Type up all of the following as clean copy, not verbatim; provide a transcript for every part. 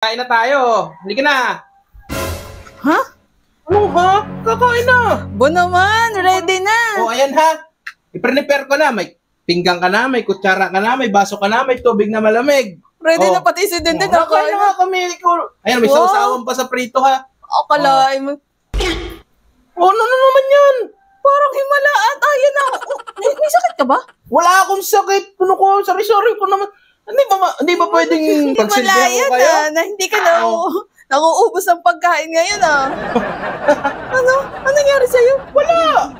Kain na tayo. Halika na. Ha? Ano ha? Kakain na. Bo naman, ready na. O, ayan ha. I-prepare ko na. May pinggan ka na, may kutsara ka na, may baso ka na, may tubig na malamig. Ready Oh. na pati si Denden. Kakain na nga kami. Ayan, may Wow. sausawan pa sa prito ha. Akalain mo. Oh, ano naman yan? Parang himalaan. Ayun na. May sakit ka ba? Wala akong sakit. Ano ko? Sorry ko naman. Hindi ba pwedeng pagsilbihan ko kayo? Na hindi ka na nauubos ang pagkain ngayon Ano? Ano nangyari sa'yo? Wala.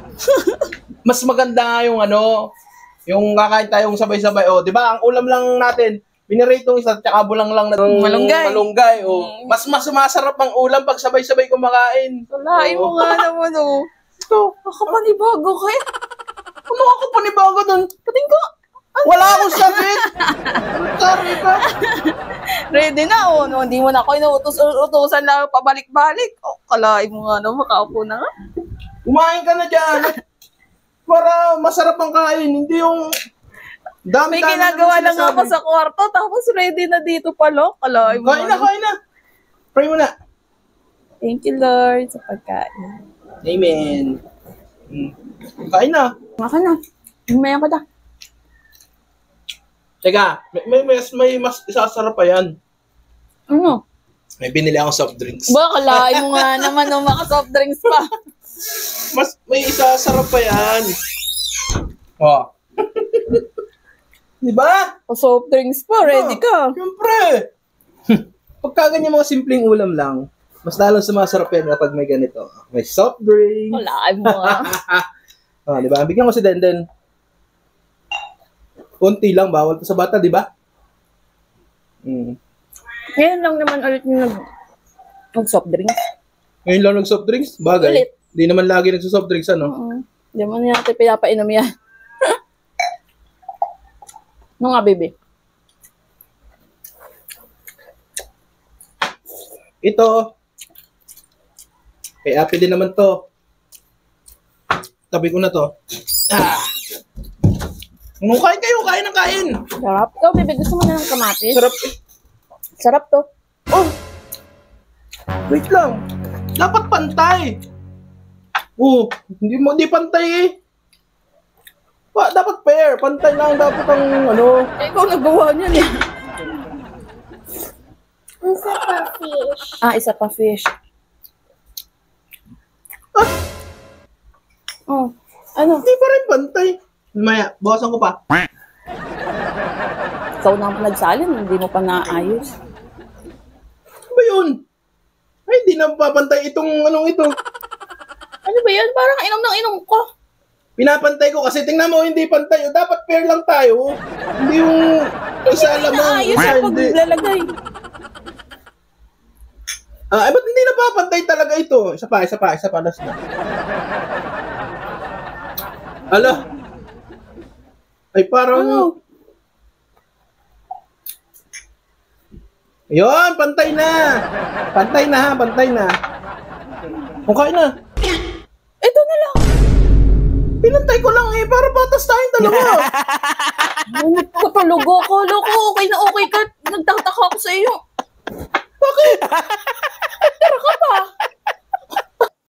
Mas maganda nga yung yung kakain tayong sabay-sabay. O, di ba? Ang ulam lang natin, piniritong isa, tsaka bulang lang ng malunggay. O, mas sumasarap ang ulam pag sabay-sabay kumakain. Walain mo nga naman Ito. Ako panibago kaya. Ano ako panibago dun? Pating ko. Wala akong sakit. Sorry ka. Ready na no, hindi mo na ako inuutos-utosan lang pabalik-balik. Kalain mo nga naman, makaupo na nga. Kumain ka na dyan. Para masarap ang kain. Hindi yung May ginagawa lang ako sa kwarto, tapos ready na dito pala. Kalain mo Kain na. Pray mo na. Thank you, Lord, sa pagkain. Amen. Kain na. Maka na. Umayan ka na. Teka, may mas isasarap pa yan. Ano? May binili akong soft drinks. Ba, kalain mo nga naman maka-soft drinks pa. May isasarap pa yan. Oh. Di ba? Soft drinks pa, ready ka. Siyempre. Pagka ganyan mga simpleng ulam lang, mas lalong sumasarap yan kapag may ganito. May soft drink. Kalain mo nga. Di ba? Bigyan ko si Denden. Kunti lang, bawal to sa bata, di ba? Ngayon lang naman ulit nag-soft drinks. Ngayon lang nag-soft drinks? Bagay. Ulit. Di naman lagi nagsa-soft drinks, ano? Hindi mo natin pinapainom yan. Ano nga, baby? Ito. Kay Api din naman to. Tabi ko na to. Kain kayo, kain ng kain. Sarap. Ikaw, baby, gusto mo na ng kamatis? Sarap. Sarap to. Oh! Wait lang. Dapat pantay. Oh, hindi pantay eh. Dapat pair. Pantay lang dapat ang Ikaw nagawa niyan eh. Isa pa fish. Isa pa fish. Ano? Hindi pa rin pantay. Maya, bawasan ko pa. Ikaw na nagsalin, hindi mo pa naayos. Ano ba yun? Ay, hindi na papantay itong ito. Ano ba yan? Parang inom ng inom ko. Pinapantay ko kasi tingnan mo, hindi pantay. Dapat pair lang tayo. Hindi yung isa lamang. Naayos yung paglalagay. Ba't hindi na papantay talaga ito? Isa pa. Last na. Ala. Ay, parang... Ayun, pantay na. Pantay na. Okay na. Ito na lang. Pinantay ko lang para patas tayong dalawa. Nagpatulog ako. Loko, okay na okay ka. Nagtataka ako sa iyo. Bakit? Tara ka,